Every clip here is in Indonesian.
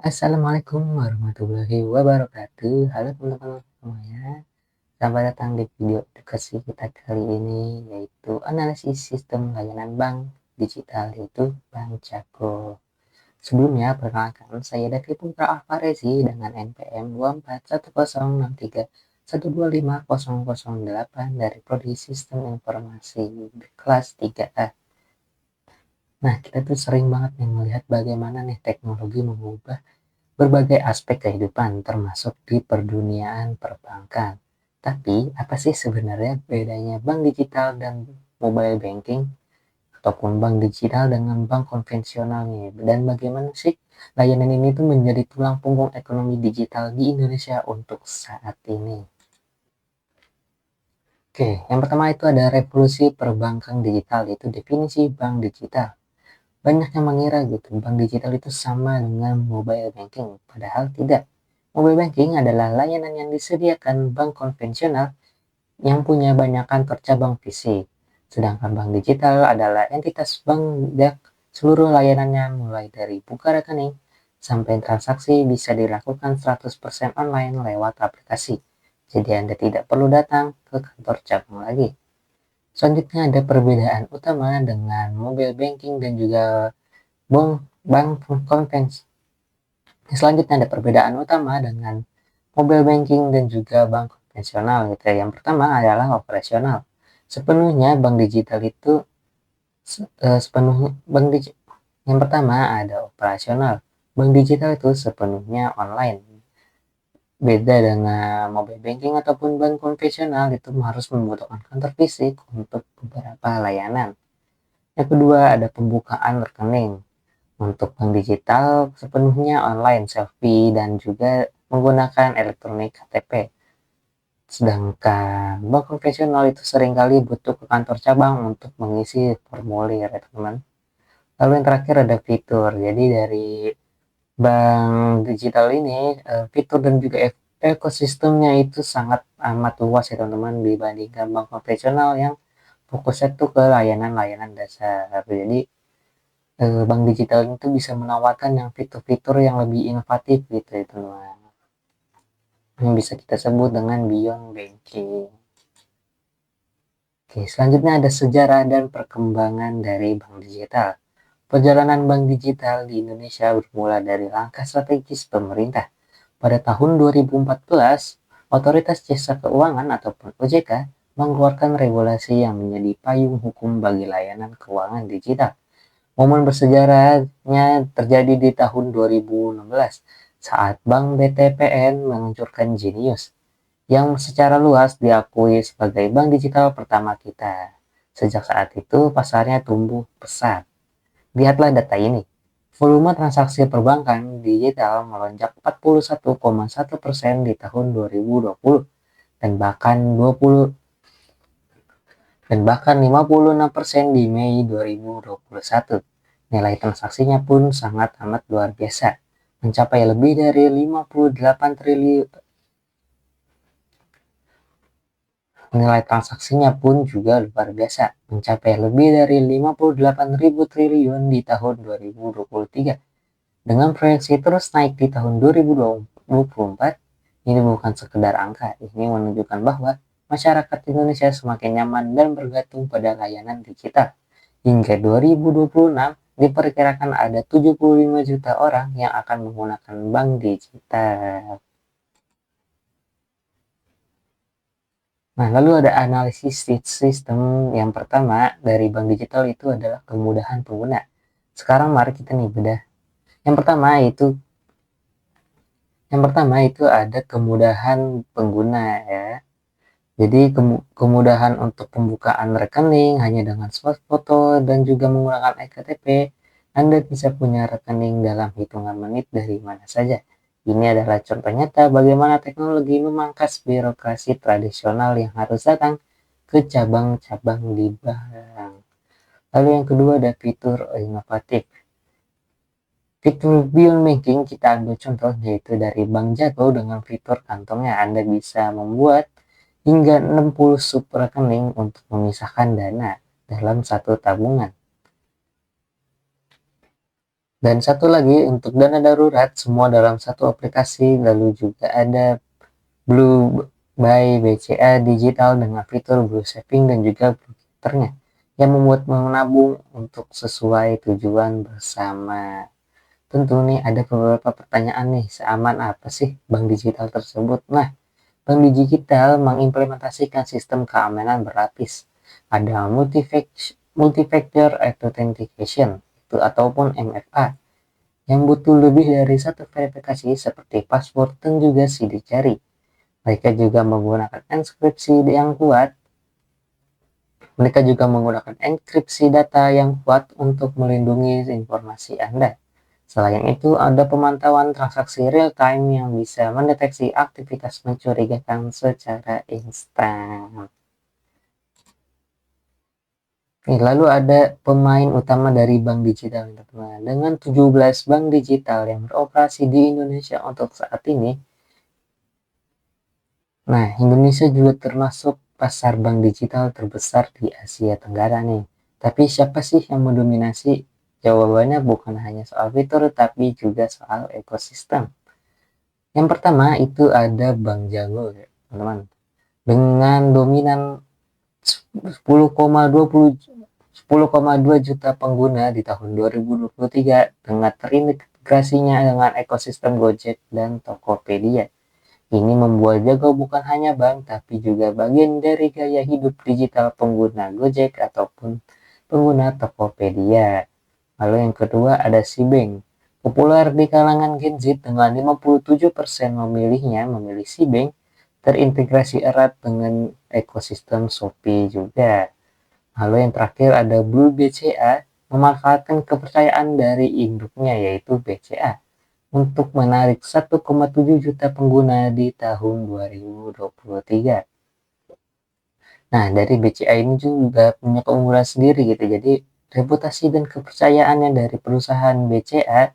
Assalamualaikum warahmatullahi wabarakatuh. Halo teman-teman semuanya. Selamat datang di video edukasi kita kali ini, yaitu analisis sistem layanan bank digital, yaitu Bank Jago. Sebelumnya, perkenalkan saya Davi Putra Alfarezi dengan NPM 241063125008 dari Prodi Sistem Informasi kelas 3A. Nah, kita tuh sering banget nih melihat bagaimana nih teknologi mengubah berbagai aspek kehidupan, termasuk di perduniaan perbankan. Tapi, apa sih sebenarnya bedanya bank digital dan mobile banking ataupun bank digital dengan bank konvensional nih? Dan bagaimana sih layanan ini tuh menjadi tulang punggung ekonomi digital di Indonesia untuk saat ini? Oke, yang pertama itu ada revolusi perbankan digital, yaitu definisi bank digital. Banyak yang mengira gitu, bank digital itu sama dengan mobile banking, padahal tidak. Mobile banking adalah layanan yang disediakan bank konvensional yang punya banyak kantor cabang fisik. Sedangkan bank digital adalah entitas bank yang seluruh layanannya mulai dari buka rekening sampai transaksi bisa dilakukan 100% online lewat aplikasi. Jadi Anda tidak perlu datang ke kantor cabang lagi. Selanjutnya ada perbedaan utama dengan mobile banking dan juga bank konvensional. Selanjutnya ada perbedaan utama dengan mobile banking dan juga bank konvensional gitu ya. Yang pertama adalah operasional. Sepenuhnya bank digital itu sepenuhnya yang pertama ada operasional. Bank digital itu sepenuhnya online. Beda dengan mobile banking ataupun bank konvensional, itu harus membutuhkan kantor fisik untuk beberapa layanan. Yang kedua ada pembukaan rekening. Untuk bank digital sepenuhnya online, selfie, dan juga menggunakan elektronik KTP. Sedangkan bank konvensional itu seringkali butuh ke kantor cabang untuk mengisi formulir ya teman. Lalu yang terakhir ada fitur. Jadi dari bank digital ini fitur dan juga ekosistemnya itu sangat amat luas ya teman-teman, dibandingkan bank konvensional yang fokusnya tuh ke layanan-layanan dasar. Jadi bank digital itu bisa menawarkan yang fitur-fitur yang lebih inovatif gitu ya teman, yang bisa kita sebut dengan beyond banking. Oke, selanjutnya ada sejarah dan perkembangan dari bank digital. Perjalanan bank digital di Indonesia bermula dari langkah strategis pemerintah. Pada tahun 2014, Otoritas Jasa Keuangan ataupun OJK mengeluarkan regulasi yang menjadi payung hukum bagi layanan keuangan digital. Momen bersejarahnya terjadi di tahun 2016 saat Bank BTPN meluncurkan Genius, yang secara luas diakui sebagai bank digital pertama kita. Sejak saat itu pasarnya tumbuh pesat. Lihatlah data ini. Volume transaksi perbankan digital melonjak 41,1% di tahun 2020 dan bahkan 56% di Mei 2021. Nilai transaksinya pun sangat amat luar biasa, mencapai lebih dari 58 triliun. Nilai transaksinya pun juga luar biasa, mencapai lebih dari 58.000 triliun di tahun 2023. Dengan proyeksi terus naik di tahun 2024, ini bukan sekedar angka, ini menunjukkan bahwa masyarakat Indonesia semakin nyaman dan bergantung pada layanan digital. Hingga 2026, diperkirakan ada 75 juta orang yang akan menggunakan bank digital. Nah, lalu ada analisis sistem. Yang pertama dari bank digital itu adalah kemudahan pengguna. Sekarang mari kita nih bedah. Yang pertama itu ada kemudahan pengguna ya. Jadi kemudahan untuk pembukaan rekening hanya dengan swipe foto dan juga menggunakan ektp. Anda bisa punya rekening dalam hitungan menit dari mana saja. Ini adalah contoh nyata bagaimana teknologi memangkas birokrasi tradisional yang harus datang ke cabang-cabang di bank. Lalu yang kedua ada fitur inovatif. Fitur beyond banking kita ambil contoh yaitu dari Bank Jago. Dengan fitur kantongnya Anda bisa membuat hingga 60 sub rekening untuk memisahkan dana dalam satu tabungan. Dan satu lagi untuk dana darurat semua dalam satu aplikasi, lalu juga ada Blue by BCA Digital dengan fitur Blue Saving dan juga Blue Meternya yang membuat menabung untuk sesuai tujuan bersama. Tentu nih ada beberapa pertanyaan nih, seaman apa sih bank digital tersebut? Nah, bank digital mengimplementasikan sistem keamanan berlapis. Ada multi-factor authentication itu ataupun MFA yang butuh lebih dari satu verifikasi seperti password dan juga sidik jari. Mereka juga menggunakan enkripsi yang kuat. Mereka juga menggunakan enkripsi data yang kuat untuk melindungi informasi Anda. Selain itu, ada pemantauan transaksi real time yang bisa mendeteksi aktivitas mencurigakan secara instan. Lalu ada pemain utama dari bank digital dengan 17 bank digital yang beroperasi di Indonesia untuk saat ini. Nah, Indonesia juga termasuk pasar bank digital terbesar di Asia Tenggara nih. Tapi siapa sih yang mendominasi? Jawabannya bukan hanya soal fitur, tapi juga soal ekosistem. Yang pertama itu ada Bank Jago, teman-teman. Dengan dominan 10,2 juta pengguna di tahun 2023 dengan terintegrasinya dengan ekosistem Gojek dan Tokopedia. Ini membuat Jago bukan hanya bank, tapi juga bagian dari gaya hidup digital pengguna Gojek ataupun pengguna Tokopedia. Lalu yang kedua ada Sibank. Populer di kalangan Gen Z dengan 57% memilih Sibank, terintegrasi erat dengan ekosistem Shopee juga. Lalu yang terakhir ada Blue BCA, memanfaatkan kepercayaan dari induknya yaitu BCA untuk menarik 1,7 juta pengguna di tahun 2023. Nah, dari BCA ini juga punya keunggulan sendiri gitu. Jadi, reputasi dan kepercayaannya dari perusahaan BCA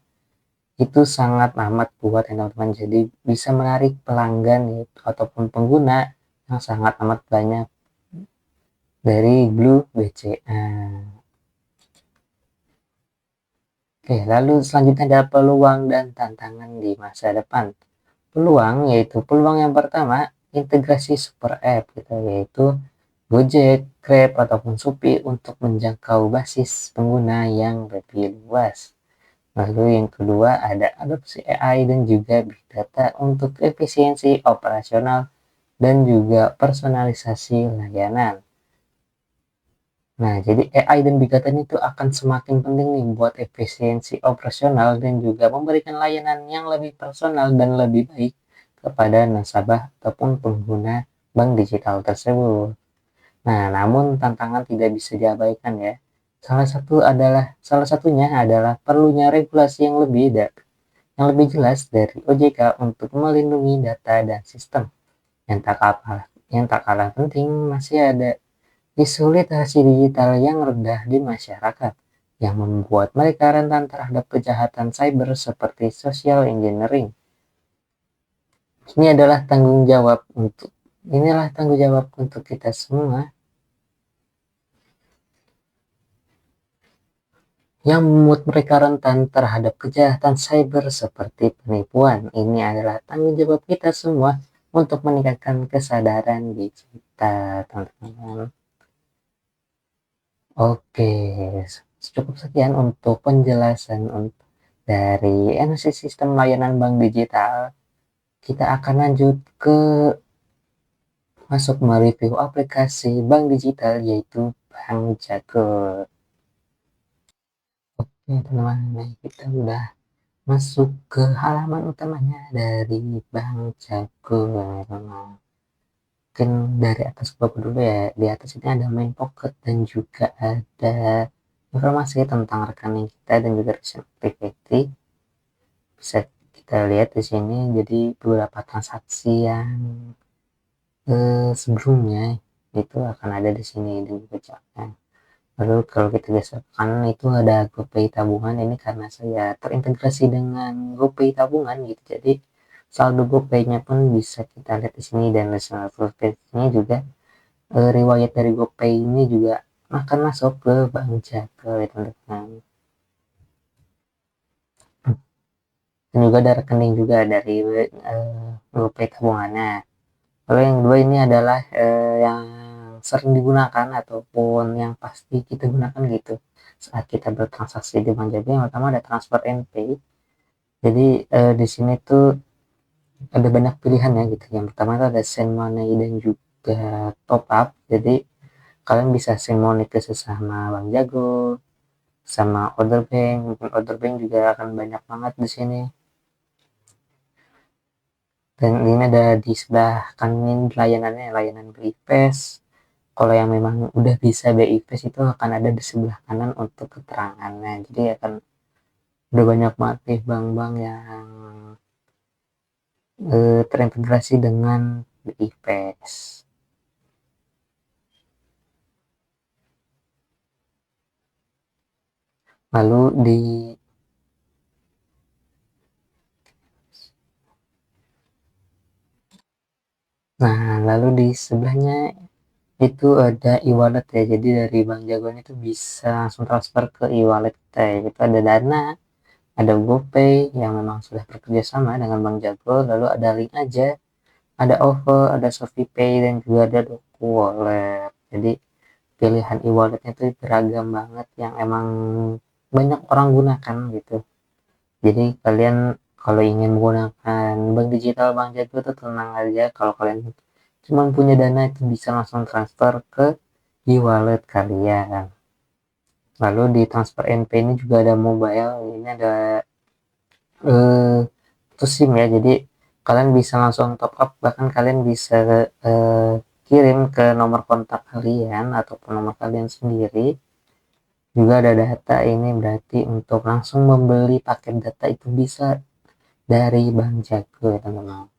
itu sangat amat kuat ya teman-teman. Jadi, bisa menarik pelanggan gitu, ataupun pengguna yang sangat amat banyak dari Blue BCA. Oke, lalu selanjutnya ada peluang dan tantangan di masa depan. Peluang yaitu peluang yang pertama integrasi super app gitu, yaitu Gojek, Grab ataupun Shopee untuk menjangkau basis pengguna yang lebih luas. Lalu yang kedua ada adopsi AI dan juga big data untuk efisiensi operasional dan juga personalisasi layanan. Nah, jadi AI dan big data itu akan semakin penting nih buat efisiensi operasional dan juga memberikan layanan yang lebih personal dan lebih baik kepada nasabah ataupun pengguna bank digital tersebut. Nah, namun tantangan tidak bisa diabaikan ya. Salah satunya adalah perlunya regulasi yang lebih jelas dari OJK untuk melindungi data dan sistem. Yang tak kalah penting masih ada isu literasi digital yang rendah di masyarakat yang membuat mereka rentan terhadap kejahatan cyber seperti social engineering. Inilah tanggung jawab untuk kita semua yang membuat mereka rentan terhadap kejahatan cyber seperti penipuan. Ini adalah tanggung jawab kita semua untuk meningkatkan kesadaran digital, teman-teman. Oke, cukup sekian untuk penjelasan dari NC Sistem Layanan Bank Digital. Kita akan lanjut ke masuk mereview aplikasi bank digital yaitu Bank Jago. Oke, teman-teman, kita udah masuk ke halaman utamanya dari Bank Jago. Mungkin dari atas ke bawah dulu ya. Di atas ini ada main pocket dan juga ada informasi tentang rekening kita dan juga recent activity. Bisa kita lihat di sini. Jadi beberapa transaksi yang sebelumnya itu akan ada di sini dibacakan. Lalu kalau kita geser ke kanan itu ada GoPay tabungan. Ini karena saya terintegrasi dengan GoPay tabungan gitu. Jadi saldo GoPay-nya pun bisa kita lihat di sini dan national ini juga riwayat dari GoPay ini juga akan masuk ke Bank Jago ya teman-teman. dan juga ada rekening juga dari GoPay tabungannya. Lalu yang kedua ini adalah yang sering digunakan ataupun yang pasti kita gunakan gitu saat kita bertransaksi di Bank Jago. Yang pertama ada transfer and pay. Jadi di sini tuh ada banyak pilihan ya gitu. Yang pertama itu ada send money dan juga top up. Jadi kalian bisa send money ke sesama Bank Jago, sama order bank. Mungkin order bank juga akan banyak banget di sini. Dan ini ada di sebelah kanan layanannya, layanan BIPES. Kalau yang memang udah bisa BIPES itu akan ada di sebelah kanan untuk keterangannya. Jadi akan udah banyak banget nih bank-bank yang terintegrasi dengan BIPES. Lalu di sebelahnya itu ada e-wallet ya. Jadi dari Bank Jagoan itu bisa langsung transfer ke e-wallet kita ya. Itu ada Dana, ada GoPay yang memang sudah bekerja sama dengan Bank Jago, lalu ada Link Aja, ada OVO, ada ShopeePay, dan juga ada Doku Wallet. Jadi pilihan e-walletnya itu beragam banget yang emang banyak orang gunakan gitu. Jadi kalian kalau ingin menggunakan bank digital Bank Jago itu tenang aja, kalau kalian cuma punya dana itu bisa langsung transfer ke e-wallet kalian. Lalu di transfer NP ini juga ada mobile, ini ada itu SIM ya. Jadi kalian bisa langsung top up, bahkan kalian bisa kirim ke nomor kontak kalian ataupun nomor kalian sendiri. Juga ada data, ini berarti untuk langsung membeli paket data itu bisa dari Bank Jago ya teman-teman.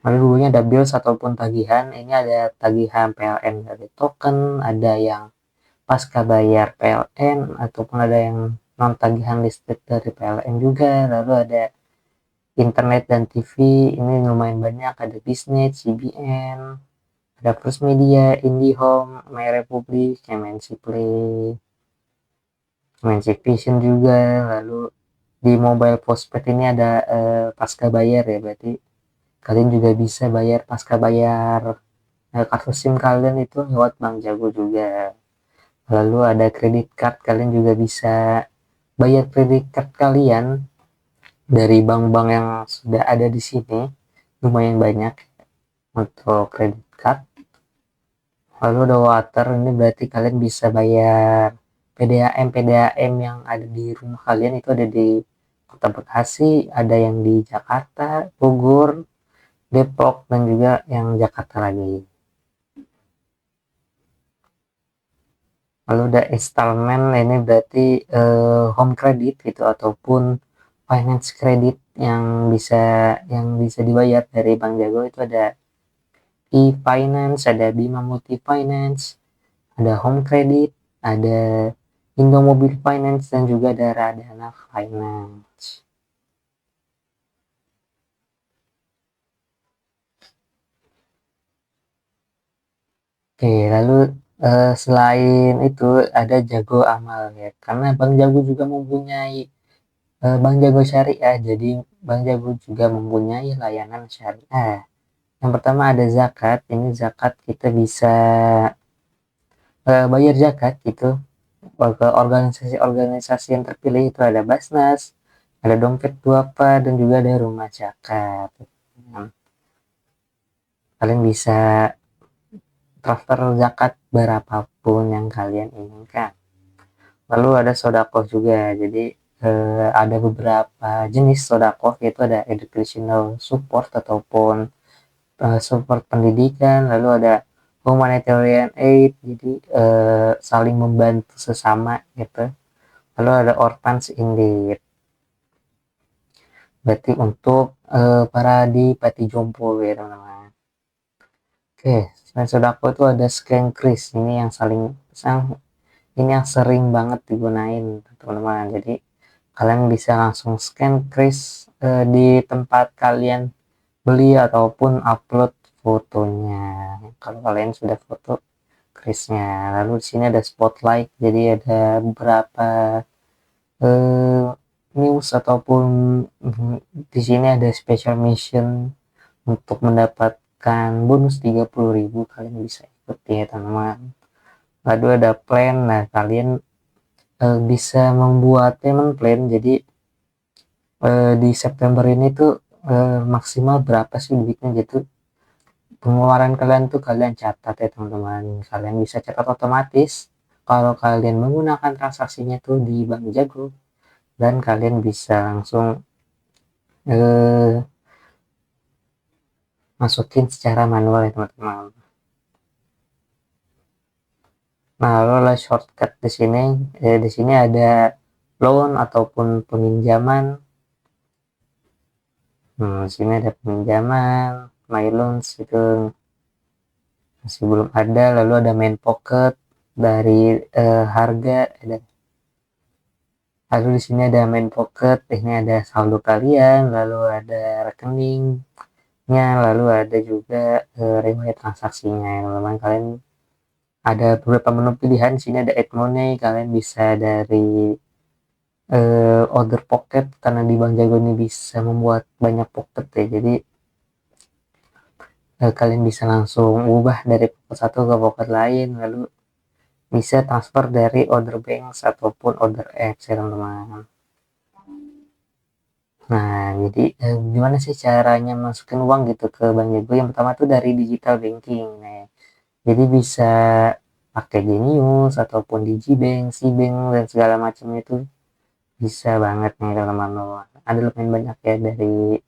Lalu dulunya ada bills ataupun tagihan. Ini ada tagihan PLN dari token, ada yang pasca bayar PLN, ataupun ada yang non tagihan listrik dari PLN juga. Lalu ada internet dan TV, ini lumayan banyak, ada bisnis, CBN, ada First Media, IndiHome, My Republic, MNC Play, MNC Vision juga. Lalu di mobile postpaid ini ada pasca bayar ya, berarti kalian juga bisa bayar pasca bayar kartu SIM kalian itu lewat Bank Jago juga. Lalu ada kredit card, kalian juga bisa bayar kredit card kalian dari bank-bank yang sudah ada di sini, lumayan banyak untuk kredit card. Lalu ada water, ini berarti kalian bisa bayar PDAM yang ada di rumah kalian, itu ada di Kota Bekasi, ada yang di Jakarta, Bogor, Depok, dan juga yang Jakarta lagi. Lalu ada installment, ini berarti home credit gitu ataupun finance credit yang bisa dibayar dari Bank Jago. Itu ada e-finance, ada Bima Multi Finance, ada home credit, ada Indomobil Finance, dan juga ada Radana Finance. Oke, lalu selain itu ada Jago Amal ya, karena Bank Jago juga mempunyai Bank Jago Syariah, jadi Bank Jago juga mempunyai layanan syariah. Yang pertama ada zakat, ini zakat kita bisa bayar zakat gitu ke organisasi-organisasi yang terpilih, itu ada Basnas, ada Dompet Duafa, dan juga ada Rumah Zakat. Kalian bisa transfer zakat berapapun yang kalian inginkan. Lalu ada sodakoh juga, jadi ada beberapa jenis sodakoh, yaitu ada educational support ataupun support pendidikan. Lalu ada humanitarian aid, jadi saling membantu sesama gitu. Lalu ada orphans in need, berarti untuk para di panti jompo ya teman-teman. Oke, selain sodako itu ada scan kris, ini yang sering banget digunain teman-teman. Jadi kalian bisa langsung scan kris di tempat kalian beli ataupun upload fotonya kalau kalian sudah foto krisnya. Lalu di sini ada spotlight, jadi ada beberapa news ataupun di sini ada special mission untuk mendapatkan bonus 30.000, kalian bisa ikut ya teman-teman. Lalu ada plan, nah kalian bisa membuat payment plan. Jadi di September ini tuh maksimal berapa sih duitnya gitu, pengeluaran kalian tuh kalian catat ya teman-teman. Kalian bisa catat otomatis kalau kalian menggunakan transaksinya tuh di Bank Jago, dan kalian bisa langsung masukin secara manual ya teman-teman. Nah, lalu lah shortcut di sini ada loan ataupun peminjaman. Di sini ada peminjaman, my loans itu masih belum ada. Lalu ada main pocket dari harga. Lalu di sini ada main pocket, ini ada saldo kalian, lalu ada rekeningnya, lalu ada juga riwayat transaksinya. Teman-teman, kalian ada beberapa menu pilihan. Di sini ada add money, kalian bisa dari order pocket, karena di Bank Jago ini bisa membuat banyak pocket ya. Jadi kalian bisa langsung ubah dari pocket satu ke pocket lain, lalu bisa transfer dari order banks ataupun order apps ya teman-teman. Nah, jadi gimana sih caranya masukin uang gitu ke Bank Jago? Yang pertama tuh dari digital banking. Nah, jadi bisa pakai Genius ataupun Digibank, Cbank dan segala macam itu bisa banget nih teman-teman. Ada lumayan banyak ya dari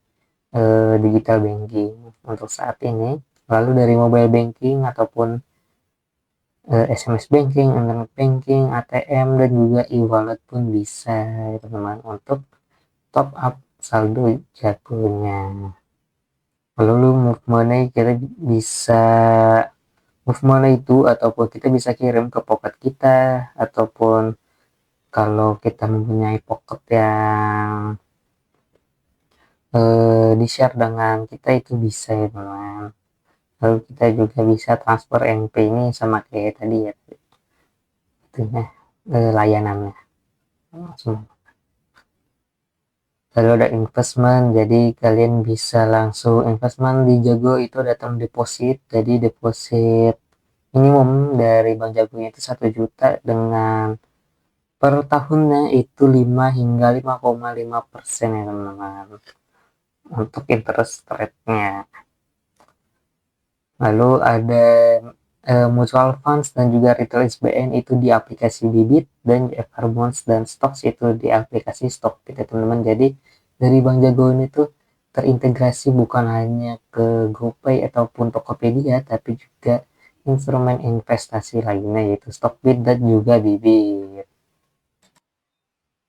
digital banking untuk saat ini. Lalu dari mobile banking ataupun SMS banking, internet banking, ATM dan juga e-wallet pun bisa ya teman-teman, untuk top up saldo Jagonya. Lalu move money, kita bisa move money itu ataupun kita bisa kirim ke pocket kita, ataupun kalau kita mempunyai pocket yang di share dengan kita itu bisa ya teman. Lalu kita juga bisa transfer NP, ini sama kayak tadi ya, itu ya layanannya langsung. Lalu ada investment, jadi kalian bisa langsung investment di Jago itu datang deposit. Jadi deposit minimum dari Bank Jagonya itu 1 juta, dengan per tahunnya itu 5 hingga 5,5% ya teman-teman untuk interest rate-nya. Lalu ada mutual funds dan juga retail SBN itu di aplikasi Bibit, dan FR Bonds dan Stocks itu di aplikasi Stockbit ya teman-teman. Jadi dari Bank Jago ini tuh terintegrasi bukan hanya ke GoPay ataupun Tokopedia, tapi juga instrumen investasi lainnya yaitu Stockbit dan juga Bibit.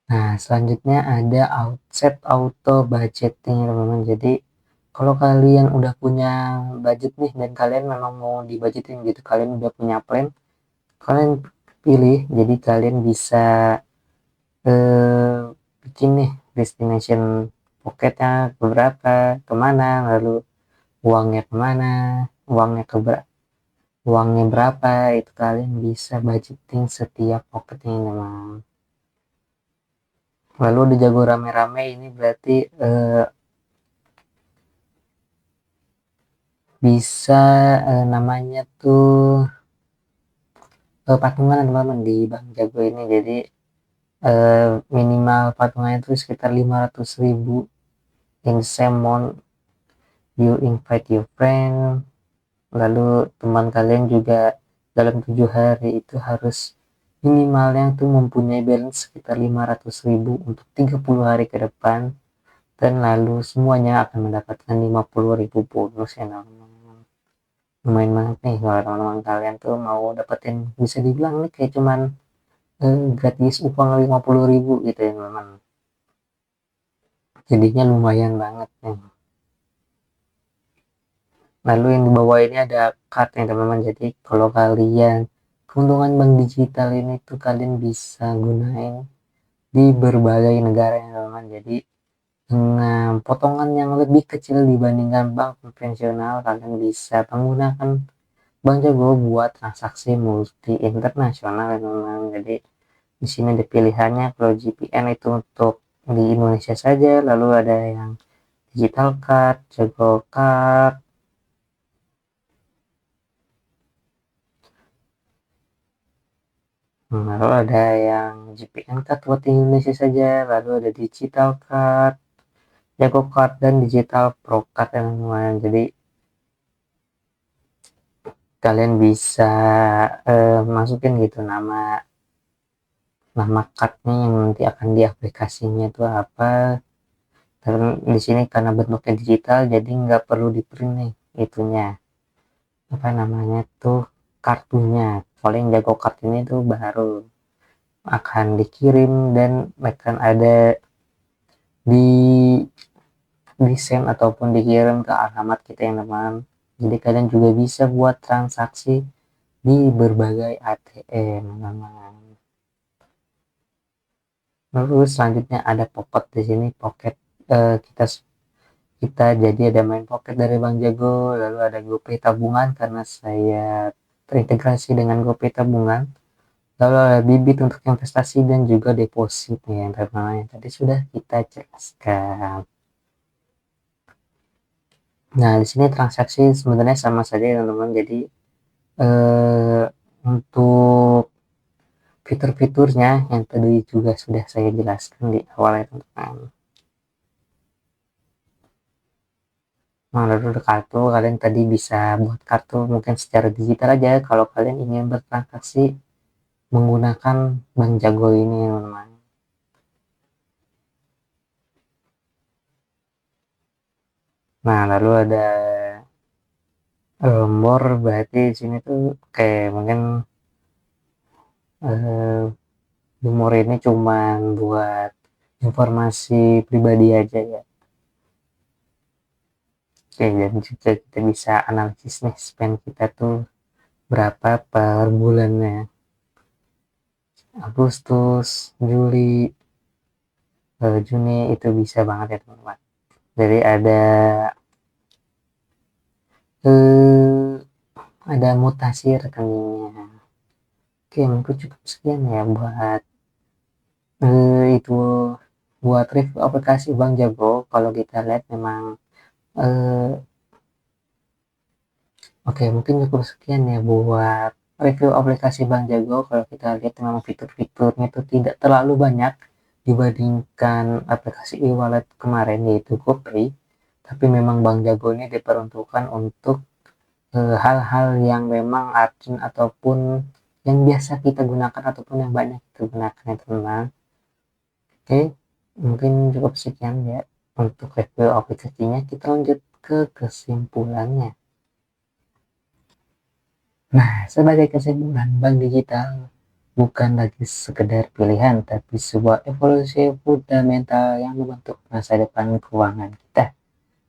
Nah, selanjutnya ada set auto budgeting teman-teman. Jadi kalau kalian udah punya budget nih dan kalian memang mau dibudgetin gitu, kalian udah punya plan, kalian pilih. Jadi kalian bisa bikin nih destination pocketnya beberapa, kemana, lalu uangnya kemana, uangnya uangnya berapa, itu kalian bisa budgeting setiap pocketnya memang. Lalu di Jago rame-rame ini berarti bisa namanya tuh patungan teman-teman di Bank Jago ini. Jadi minimal patungannya itu sekitar 500.000. In same month you invite your friend, lalu teman kalian juga dalam 7 hari itu harus minimalnya tuh mempunyai balance sekitar 500.000 untuk 30 hari ke depan, dan lalu semuanya akan mendapatkan 50.000 bonus ya teman-teman. Lumayan banget nih kalau teman-teman kalian tuh mau dapetin, bisa dibilang nih kayak cuman gratis uang 50.000 gitu ya teman-teman. Jadinya lumayan banget nih. Lalu yang di bawah ini ada card nih teman-teman. Jadi kalau kalian keuntungan bank digital ini tuh kalian bisa gunain di berbagai negara ya teman-teman. Jadi dengan potongan yang lebih kecil dibandingkan bank konvensional, kalian bisa menggunakan Bank Jago buat transaksi multi internasional ya teman-teman. Jadi di sini ada pilihannya, kalau GPN itu untuk di Indonesia saja, lalu ada yang digital card, Jago card, lalu ada yang JPN card buat di Indonesia saja, lalu ada digital card, Jago card, dan digital pro card, teman-teman. Jadi kalian bisa masukin gitu nama cardnya yang nanti akan di aplikasinya itu apa. Dan di sini karena bentuknya digital, jadi nggak perlu di print nih itunya, apa namanya tuh, kartunya. Paling Jago card ini tuh baru akan dikirim dan akan ada di desain ataupun dikirim ke alamat kita yang teman. Jadi kalian juga bisa buat transaksi di berbagai ATM, teman-teman. Lalu selanjutnya ada pocket. Di sini pocket kita kita jadi ada main pocket dari Bank Jago, lalu ada GoPay tabungan karena saya terintegrasi dengan GoPay tabungan, lalu ada bibit untuk investasi dan juga deposit nih yang tadi sudah kita jelaskan. Nah, di sini transaksi sebenarnya sama saja teman-teman. Jadi untuk fitur-fiturnya yang tadi juga sudah saya jelaskan di awal ya teman-teman. Nah, lalu kartu, kalian tadi bisa buat kartu mungkin secara digital aja kalau kalian ingin bertransaksi menggunakan Bank Jago ini, teman-teman. Nah, lalu ada more, berarti di sini tuh kayak mungkin more ini cuman buat informasi pribadi aja ya. Oke, dan juga kita bisa analisis nih spend kita tuh berapa per bulannya. Agustus, Juli, Juni itu bisa banget ya teman-teman. Jadi ada mutasi rekeningnya. Oke, mungkin cukup sekian ya buat itu buat review aplikasi Bank Jago. Kalau kita lihat memang oke, mungkin cukup sekian ya buat review aplikasi Bank Jago. Kalau kita lihat memang fitur-fiturnya itu tidak terlalu banyak dibandingkan aplikasi e-wallet kemarin yaitu GoPay. Tapi memang Bank Jago ini diperuntukkan untuk hal-hal yang memang urgent ataupun yang biasa kita gunakan ataupun yang banyak kita gunakan ya teman-teman. Oke, mungkin cukup sekian ya untuk review aplikasinya. Kita lanjut ke kesimpulannya. Nah, sebagai kesimpulan, bank digital bukan lagi sekedar pilihan, tapi sebuah evolusi fundamental yang membentuk masa depan keuangan kita.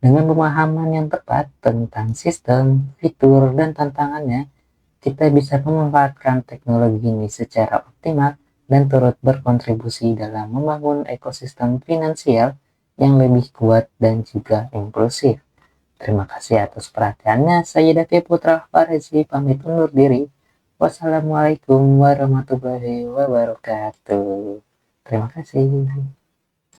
Dengan pemahaman yang tepat tentang sistem, fitur, dan tantangannya, kita bisa memanfaatkan teknologi ini secara optimal dan turut berkontribusi dalam membangun ekosistem finansial yang lebih kuat dan juga inklusif. Terima kasih atas perhatiannya. Saya Davi Putra Farisi pamit undur diri. Wassalamualaikum warahmatullahi wabarakatuh. Terima kasih.